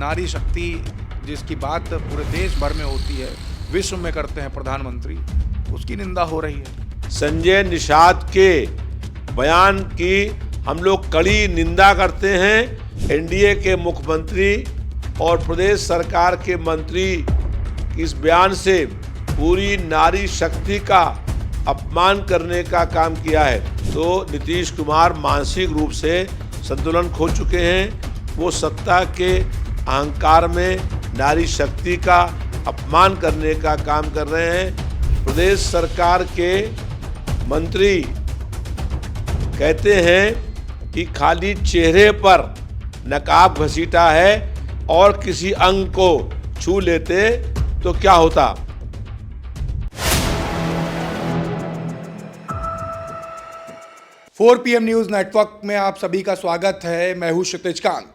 नारी शक्ति जिसकी बात पूरे देश भर में होती है, विश्व में करते हैं प्रधानमंत्री, उसकी निंदा हो रही है। संजय निषाद के बयान की हम लोग कड़ी निंदा करते हैं। एनडीए के मुख्यमंत्री और प्रदेश सरकार के मंत्री इस बयान से पूरी नारी शक्ति का अपमान करने का काम किया है। तो नीतीश कुमार मानसिक रूप से संतुलन खो चुके हैं। वो सत्ता के अहंकार में नारी शक्ति का अपमान करने का काम कर रहे हैं। प्रदेश सरकार के मंत्री कहते हैं कि खाली चेहरे पर नकाब घसीटा है और किसी अंग को छू लेते तो क्या होता। 4 PM न्यूज नेटवर्क में आप सभी का स्वागत है। मैं हूं क्षितिज कांत।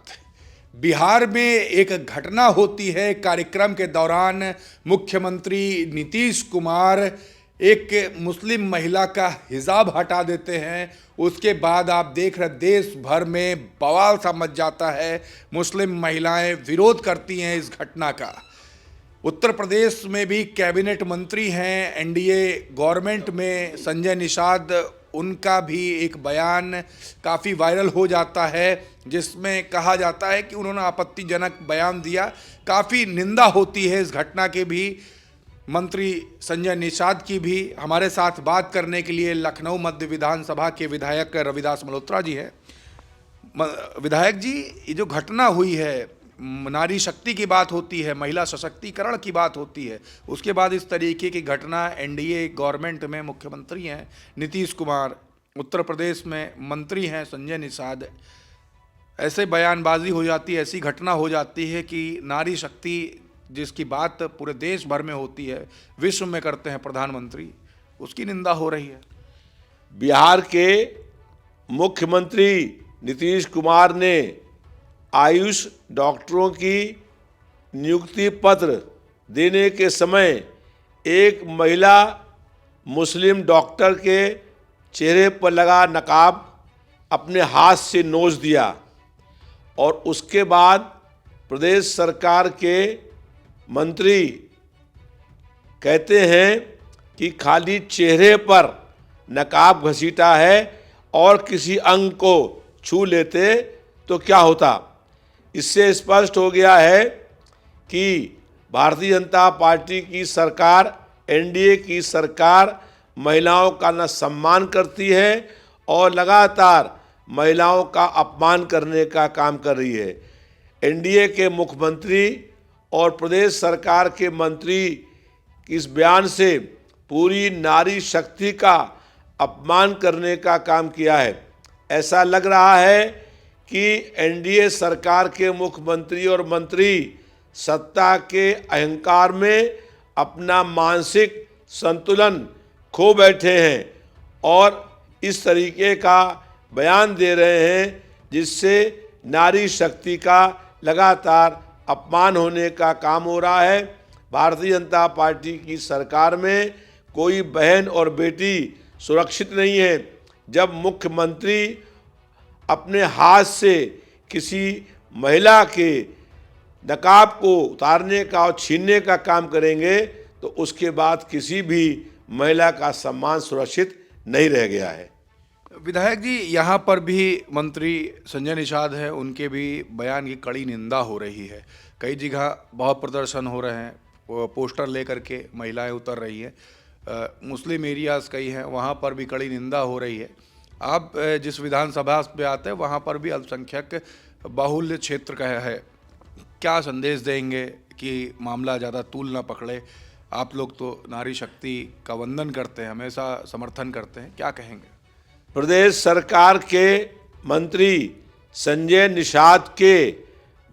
बिहार में एक घटना होती है। कार्यक्रम के दौरान मुख्यमंत्री नीतीश कुमार एक मुस्लिम महिला का हिजाब हटा देते हैं। उसके बाद आप देख रहे देश भर में बवाल सा मच जाता है। मुस्लिम महिलाएं विरोध करती हैं इस घटना का। उत्तर प्रदेश में भी कैबिनेट मंत्री हैं एनडीए गवर्नमेंट में संजय निषाद, उनका भी एक बयान काफ़ी वायरल हो जाता है जिसमें कहा जाता है कि उन्होंने आपत्तिजनक बयान दिया। काफ़ी निंदा होती है इस घटना के भी, मंत्री संजय निषाद की भी। हमारे साथ बात करने के लिए लखनऊ मध्य विधानसभा के विधायक रविदास मल्होत्रा जी हैं। विधायक जी, ये जो घटना हुई है, नारी शक्ति की बात होती है, महिला सशक्तिकरण की बात होती है, उसके बाद इस तरीके की घटना एनडीए गवर्नमेंट में मुख्यमंत्री हैं नीतीश कुमार, उत्तर प्रदेश में मंत्री हैं संजय निषाद, ऐसे बयानबाजी हो जाती है, ऐसी घटना हो जाती है कि नारी शक्ति जिसकी बात पूरे देश भर में होती है, विश्व में करते हैं प्रधानमंत्री, उसकी निंदा हो रही है। बिहार के मुख्यमंत्री नीतीश कुमार ने आयुष डॉक्टरों की नियुक्ति पत्र देने के समय एक महिला मुस्लिम डॉक्टर के चेहरे पर लगा नकाब अपने हाथ से नोच दिया और उसके बाद प्रदेश सरकार के मंत्री कहते हैं कि खाली चेहरे पर नकाब घसीटा है और किसी अंग को छू लेते तो क्या होता। इससे स्पष्ट हो गया है कि भारतीय जनता पार्टी की सरकार, एनडीए की सरकार महिलाओं का न सम्मान करती है और लगातार महिलाओं का अपमान करने का काम कर रही है। एनडीए के मुख्यमंत्री और प्रदेश सरकार के मंत्री इस बयान से पूरी नारी शक्ति का अपमान करने का काम किया है। ऐसा लग रहा है कि एनडीए सरकार के मुख्यमंत्री और मंत्री सत्ता के अहंकार में अपना मानसिक संतुलन खो बैठे हैं और इस तरीके का बयान दे रहे हैं जिससे नारी शक्ति का लगातार अपमान होने का काम हो रहा है। भारतीय जनता पार्टी की सरकार में कोई बहन और बेटी सुरक्षित नहीं है। जब मुख्यमंत्री अपने हाथ से किसी महिला के नकाब को उतारने का और छीनने का काम करेंगे तो उसके बाद किसी भी महिला का सम्मान सुरक्षित नहीं रह गया है। विधायक जी, यहाँ पर भी मंत्री संजय निषाद हैं, उनके भी बयान की कड़ी निंदा हो रही है। कई जगह बहुत प्रदर्शन हो रहे हैं, पोस्टर लेकर के महिलाएं उतर रही हैं। मुस्लिम एरियाज़ कई हैं, वहाँ पर भी कड़ी निंदा हो रही है। आप जिस विधानसभा पे आते हैं वहाँ पर भी अल्पसंख्यक बाहुल्य क्षेत्र का है। क्या संदेश देंगे कि मामला ज़्यादा तूल ना पकड़े? आप लोग तो नारी शक्ति का वंदन करते हैं, हमेशा समर्थन करते हैं, क्या कहेंगे? प्रदेश सरकार के मंत्री संजय निषाद के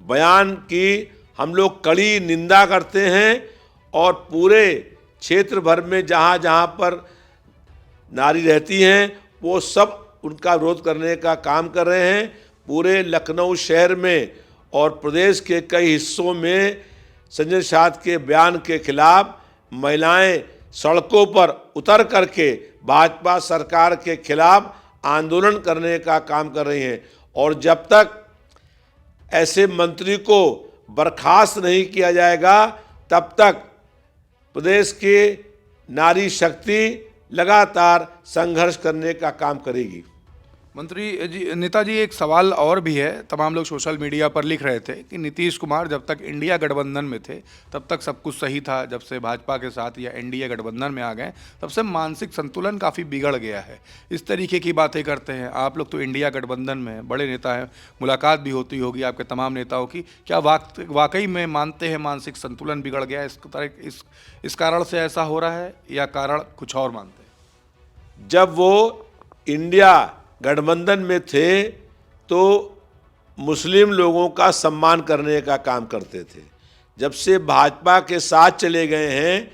बयान की हम लोग कड़ी निंदा करते हैं और पूरे क्षेत्र भर में जहाँ जहाँ पर नारी रहती हैं वो सब उनका विरोध करने का काम कर रहे हैं। पूरे लखनऊ शहर में और प्रदेश के कई हिस्सों में संजय निषाद के बयान के खिलाफ महिलाएं सड़कों पर उतर करके भाजपा सरकार के खिलाफ आंदोलन करने का काम कर रही हैं और जब तक ऐसे मंत्री को बर्खास्त नहीं किया जाएगा, तब तक प्रदेश के नारी शक्ति लगातार संघर्ष करने का काम करेगी। मंत्री जी, नेताजी, एक सवाल और भी है। तमाम लोग सोशल मीडिया पर लिख रहे थे कि नीतीश कुमार जब तक इंडिया गठबंधन में थे तब तक सब कुछ सही था, जब से भाजपा के साथ या एनडीए गठबंधन में आ गए तब से मानसिक संतुलन काफ़ी बिगड़ गया है। इस तरीके की बातें करते हैं। आप लोग तो इंडिया गठबंधन में हैं, बड़े नेता हैं, मुलाकात भी होती होगी आपके तमाम नेताओं की। क्या वाकई में मानते हैं मानसिक संतुलन बिगड़ गया इस कारण से ऐसा हो रहा है, या कारण कुछ और मानते हैं? जब वो इंडिया गठबंधन में थे तो मुस्लिम लोगों का सम्मान करने का काम करते थे। जब से भाजपा के साथ चले गए हैं,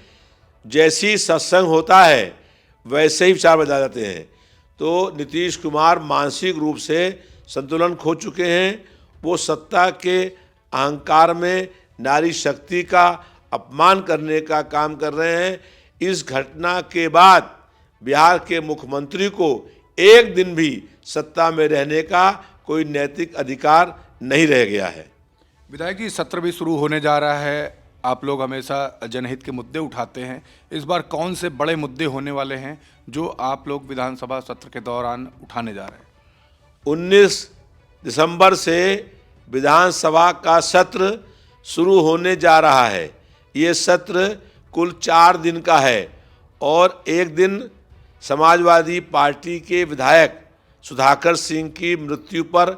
जैसी सत्संग होता है वैसे ही विचार बदल जाते हैं। तो नीतीश कुमार मानसिक रूप से संतुलन खो चुके हैं। वो सत्ता के अहंकार में नारी शक्ति का अपमान करने का काम कर रहे हैं। इस घटना के बाद बिहार के मुख्यमंत्री को एक दिन भी सत्ता में रहने का कोई नैतिक अधिकार नहीं रह गया है। विधायक जी, सत्र भी शुरू होने जा रहा है। आप लोग हमेशा जनहित के मुद्दे उठाते हैं। इस बार कौन से बड़े मुद्दे होने वाले हैं जो आप लोग विधानसभा सत्र के दौरान उठाने जा रहे हैं? 19 दिसंबर से विधानसभा का सत्र शुरू होने जा रहा है। ये सत्र कुल 4 दिन का है और एक दिन समाजवादी पार्टी के विधायक सुधाकर सिंह की मृत्यु पर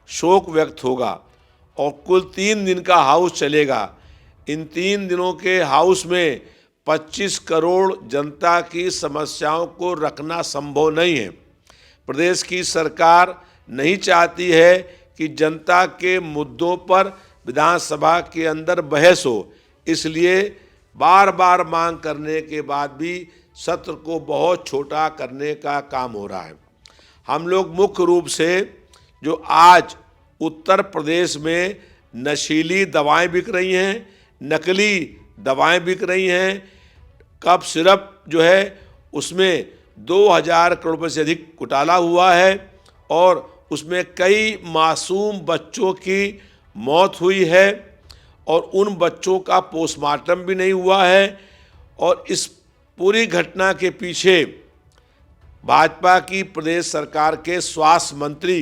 शोक व्यक्त होगा और कुल 3 दिन का हाउस चलेगा। इन 3 दिनों के हाउस में 25 करोड़ जनता की समस्याओं को रखना संभव नहीं है। प्रदेश की सरकार नहीं चाहती है कि जनता के मुद्दों पर विधानसभा के अंदर बहस हो, इसलिए बार बार मांग करने के बाद भी सत्र को बहुत छोटा करने का काम हो रहा है। हम लोग मुख्य रूप से जो आज उत्तर प्रदेश में नशीली दवाएं बिक रही हैं, नकली दवाएं बिक रही हैं, कफ सिरप जो है उसमें 2000 करोड़ रुपये से अधिक घोटाला हुआ है और उसमें कई मासूम बच्चों की मौत हुई है और उन बच्चों का पोस्टमार्टम भी नहीं हुआ है। और इस पूरी घटना के पीछे भाजपा की प्रदेश सरकार के स्वास्थ्य मंत्री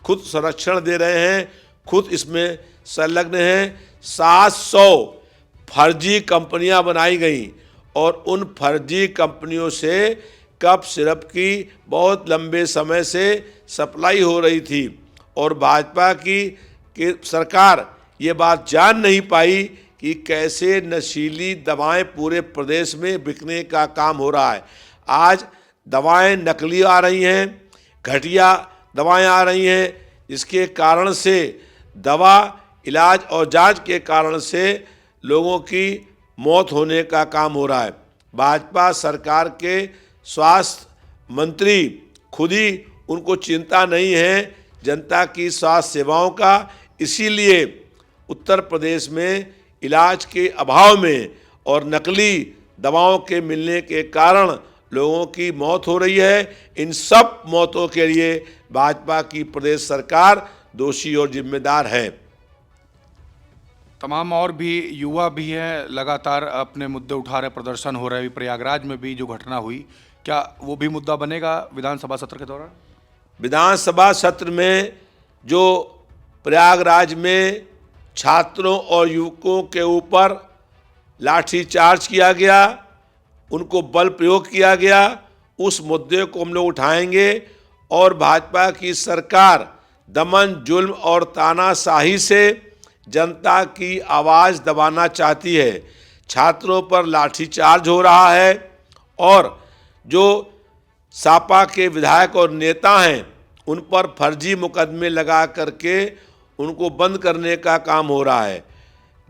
खुद संरक्षण दे रहे हैं, खुद इसमें संलग्न हैं। 700 फर्जी कंपनियां बनाई गई और उन फर्जी कंपनियों से कफ सिरप की बहुत लंबे समय से सप्लाई हो रही थी और भाजपा की सरकार ये बात जान नहीं पाई कि कैसे नशीली दवाएं पूरे प्रदेश में बिकने का काम हो रहा है। आज दवाएं नकली आ रही हैं, घटिया दवाएं आ रही हैं, इसके कारण से दवा, इलाज और जांच के कारण से लोगों की मौत होने का काम हो रहा है। भाजपा सरकार के स्वास्थ्य मंत्री खुद ही उनको चिंता नहीं है जनता की स्वास्थ्य सेवाओं का, इसीलिए उत्तर प्रदेश में इलाज के अभाव में और नकली दवाओं के मिलने के कारण लोगों की मौत हो रही है। इन सब मौतों के लिए भाजपा की प्रदेश सरकार दोषी और जिम्मेदार है। तमाम और भी युवा भी हैं, लगातार अपने मुद्दे उठा रहे, प्रदर्शन हो रहे। प्रयागराज में भी जो घटना हुई, क्या वो भी मुद्दा बनेगा विधानसभा सत्र के दौरान? विधानसभा सत्र में जो प्रयागराज में छात्रों और युवकों के ऊपर लाठीचार्ज किया गया, उनको बल प्रयोग किया गया, उस मुद्दे को हम लोग उठाएंगे और भाजपा की सरकार दमन, जुल्म और तानाशाही से जनता की आवाज़ दबाना चाहती है। छात्रों पर लाठीचार्ज हो रहा है और जो सपा के विधायक और नेता हैं उन पर फर्जी मुकदमे लगा करके उनको बंद करने का काम हो रहा है।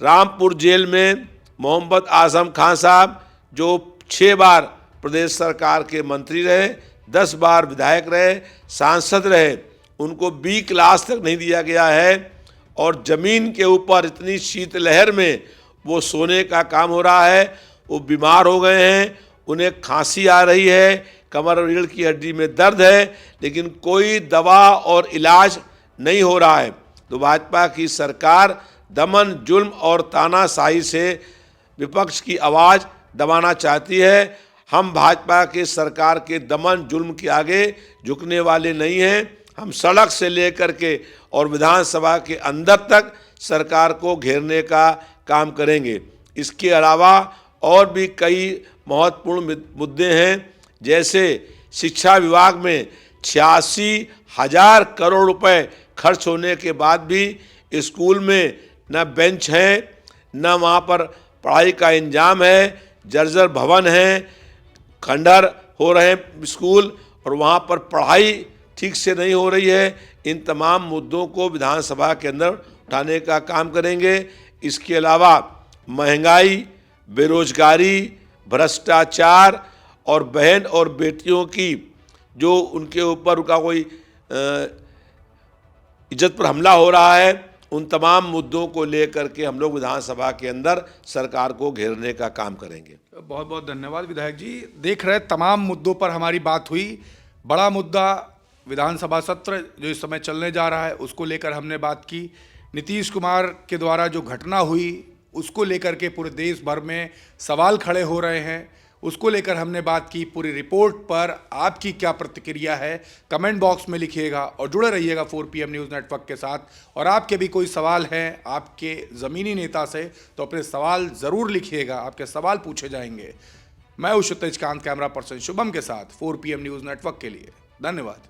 रामपुर जेल में मोहम्मद आजम खान साहब जो 6 बार प्रदेश सरकार के मंत्री रहे, 10 बार विधायक रहे, सांसद रहे, उनको बी क्लास तक नहीं दिया गया है और ज़मीन के ऊपर इतनी शीतलहर में वो सोने का काम हो रहा है। वो बीमार हो गए हैं, उन्हें खांसी आ रही है, कमर और रीढ़ की हड्डी में दर्द है, लेकिन कोई दवा और इलाज नहीं हो रहा है। तो भाजपा की सरकार दमन, जुल्म और तानाशाही से विपक्ष की आवाज़ दबाना चाहती है। हम भाजपा के सरकार के दमन जुल्म के आगे झुकने वाले नहीं हैं। हम सड़क से लेकर के और विधानसभा के अंदर तक सरकार को घेरने का काम करेंगे। इसके अलावा और भी कई महत्वपूर्ण मुद्दे हैं, जैसे शिक्षा विभाग में 86,000 करोड़ रुपए खर्च होने के बाद भी स्कूल में न बेंच है, न वहाँ पर पढ़ाई का इंतजाम है, जर्जर भवन है, खंडहर हो रहे हैं स्कूल और वहाँ पर पढ़ाई ठीक से नहीं हो रही है। इन तमाम मुद्दों को विधानसभा के अंदर उठाने का काम करेंगे। इसके अलावा महंगाई, बेरोजगारी, भ्रष्टाचार और बहन और बेटियों की जो उनके ऊपर उनका कोई इज्जत पर हमला हो रहा है, उन तमाम मुद्दों को लेकर के हम लोग विधानसभा के अंदर सरकार को घेरने का काम करेंगे। बहुत बहुत धन्यवाद विधायक जी। देख रहे तमाम मुद्दों पर हमारी बात हुई। बड़ा मुद्दा विधानसभा सत्र जो इस समय चलने जा रहा है उसको लेकर हमने बात की। नीतीश कुमार के द्वारा जो घटना हुई उसको लेकर के पूरे देश भर में सवाल खड़े हो रहे हैं, उसको लेकर हमने बात की। पूरी रिपोर्ट पर आपकी क्या प्रतिक्रिया है कमेंट बॉक्स में लिखिएगा और जुड़े रहिएगा 4 PM न्यूज़ नेटवर्क के साथ। और आपके भी कोई सवाल हैं आपके ज़मीनी नेता से तो अपने सवाल ज़रूर लिखिएगा, आपके सवाल पूछे जाएंगे। मैं हूं क्षितिज कांत, कैमरा पर्सन शुभम के साथ 4 PM न्यूज़ नेटवर्क के लिए। धन्यवाद।